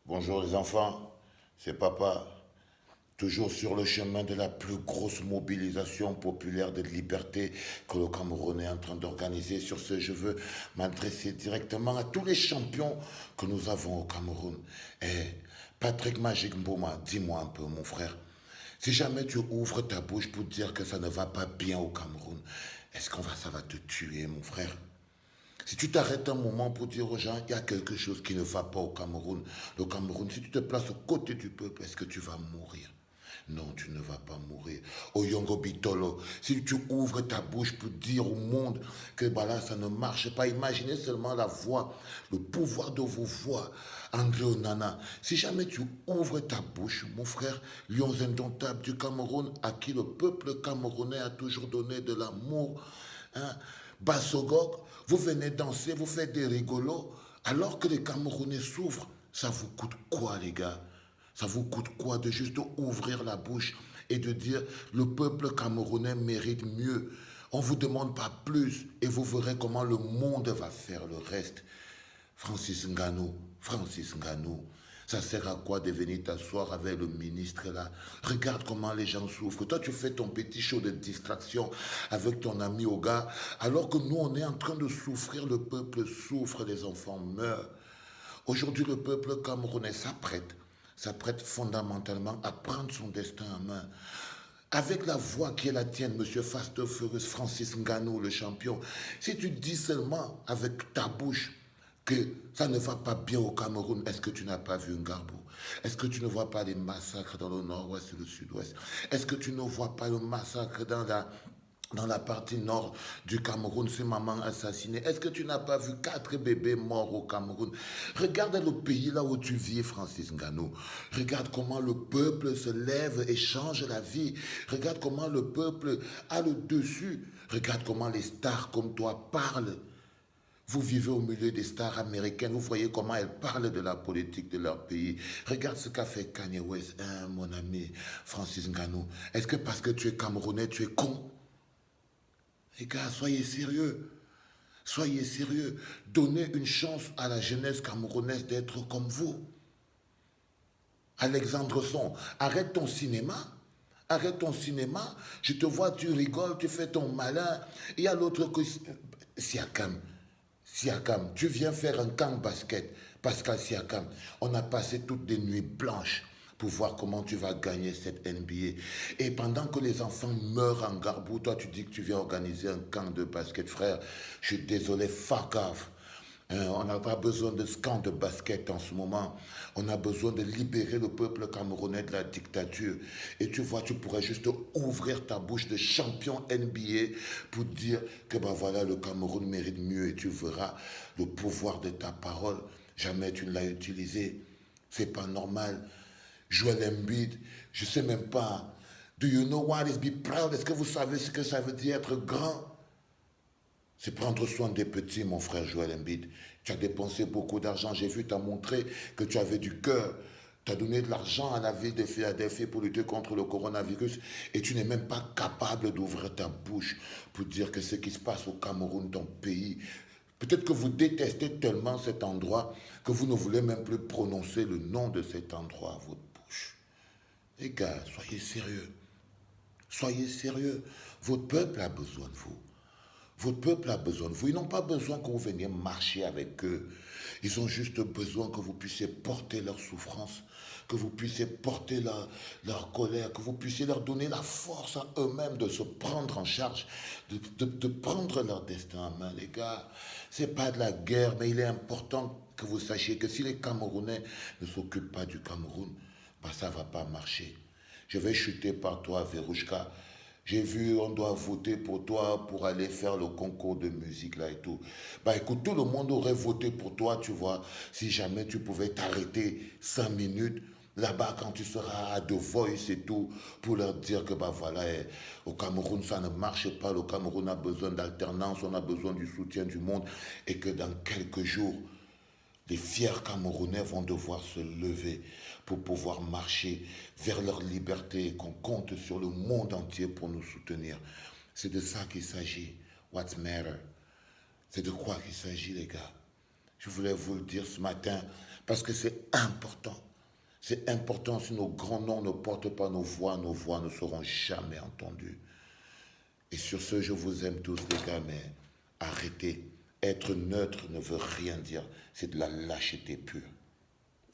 Bonjour les enfants, c'est papa, toujours sur le chemin de la plus grosse mobilisation populaire de liberté que le Cameroun est en train d'organiser. Sur ce, je veux m'adresser directement à tous les champions que nous avons au Cameroun. Patrick Magic Mboma, dis-moi un peu mon frère, si jamais tu ouvres ta bouche pour dire que ça ne va pas bien au Cameroun, est-ce qu'on va, ça va te tuer mon frère? Si tu t'arrêtes un moment pour dire aux gens, il y a quelque chose qui ne va pas au Cameroun, le Cameroun, si tu te places aux côtés du peuple, est-ce que tu vas mourir? Non, tu ne vas pas mourir. Oyongo Bitolo, si tu ouvres ta bouche pour dire au monde que bah là, ça ne marche pas, imaginez seulement la voix, le pouvoir de vos voix. André Onana, si jamais tu ouvres ta bouche, mon frère, lions indomptables du Cameroun, à qui le peuple camerounais a toujours donné de l'amour, hein, Bassogog, vous venez danser, vous faites des rigolos, alors que les Camerounais souffrent. Ça vous coûte quoi, les gars? Ça vous coûte quoi de juste ouvrir la bouche et de dire le peuple camerounais mérite mieux? On ne vous demande pas plus et vous verrez comment le monde va faire le reste. Francis Ngannou, ça sert à quoi de venir t'asseoir avec le ministre là? Regarde comment les gens souffrent. Toi, tu fais ton petit show de distraction avec ton ami Oga, alors que nous, on est en train de souffrir. Le peuple souffre, les enfants meurent. Aujourd'hui, le peuple camerounais s'apprête fondamentalement à prendre son destin en main. Avec la voix qui est la tienne, Monsieur Fast Furious, Francis Ngannou, le champion, si tu dis seulement avec ta bouche que ça ne va pas bien au Cameroun, est-ce que tu n'as pas vu un Ngarbou? Est-ce que tu ne vois pas les massacres dans le nord-ouest et le sud-ouest? Est-ce que tu ne vois pas le massacre dans la partie nord du Cameroun, ces mamans assassinées? Est-ce que tu n'as pas vu 4 bébés morts au Cameroun? Regarde le pays là où tu vis, Francis Ngannou. Regarde comment le peuple se lève et change la vie. Regarde comment le peuple a le dessus. Regarde comment les stars comme toi parlent. Vous vivez au milieu des stars américaines, vous voyez comment elles parlent de la politique de leur pays. Regarde ce qu'a fait Kanye West, hein, mon ami Francis Ngannou. Est-ce que parce que tu es Camerounais, tu es con? Les gars, soyez sérieux. Soyez sérieux. Donnez une chance à la jeunesse camerounaise d'être comme vous. Alexandre Son, arrête ton cinéma. Arrête ton cinéma. Je te vois, tu rigoles, tu fais ton malin. Il y a l'autre que... Siakam. Siakam, tu viens faire un camp basket. Pascal Siakam, on a passé toutes des nuits blanches pour voir comment tu vas gagner cette NBA. Et pendant que les enfants meurent en Garbou, toi tu dis que tu viens organiser un camp de basket. Frère, je suis désolé, fuck off. On n'a pas besoin de camp de basket en ce moment. On a besoin de libérer le peuple camerounais de la dictature. Et tu vois, tu pourrais juste ouvrir ta bouche de champion NBA pour dire que ben voilà, le Cameroun mérite mieux et tu verras le pouvoir de ta parole. Jamais tu ne l'as utilisé. C'est pas normal. Joël Embiid, je sais même pas. Do you know what is be proud? Est-ce que vous savez ce que ça veut dire être grand? C'est prendre soin des petits, mon frère Joël Embiid. Tu as dépensé beaucoup d'argent. J'ai vu, tu as montré que tu avais du cœur. Tu as donné de l'argent à la ville de Philadelphie pour lutter contre le coronavirus. Et tu n'es même pas capable d'ouvrir ta bouche pour dire que ce qui se passe au Cameroun, ton pays. Peut-être que vous détestez tellement cet endroit que vous ne voulez même plus prononcer le nom de cet endroit à votre bouche. Les gars, soyez sérieux. Soyez sérieux. Votre peuple a besoin de vous. Votre peuple a besoin de vous. Ils n'ont pas besoin que vous veniez marcher avec eux. Ils ont juste besoin que vous puissiez porter leur souffrance, que vous puissiez porter leur colère, que vous puissiez leur donner la force à eux-mêmes de se prendre en charge, de prendre leur destin en main, les gars. C'est pas de la guerre, mais il est important que vous sachiez que si les Camerounais ne s'occupent pas du Cameroun, bah ça ne va pas marcher. Je vais chuter par toi, Verouchka. J'ai vu, on doit voter pour toi pour aller faire le concours de musique là et tout. Bah écoute, tout le monde aurait voté pour toi, tu vois, si jamais tu pouvais t'arrêter 5 minutes là-bas quand tu seras à The Voice et tout, pour leur dire que bah voilà, au Cameroun ça ne marche pas, le Cameroun a besoin d'alternance, on a besoin du soutien du monde et que dans quelques jours, les fiers Camerounais vont devoir se lever pour pouvoir marcher vers leur liberté et qu'on compte sur le monde entier pour nous soutenir. C'est de ça qu'il s'agit. What's matter? C'est de quoi qu'il s'agit, les gars? Je voulais vous le dire ce matin Parce que c'est important. C'est important si nos grands noms ne portent pas nos voix ne seront jamais entendues. Et sur ce, je vous aime tous les gars, mais arrêtez. Être neutre ne veut rien dire. C'est de la lâcheté pure.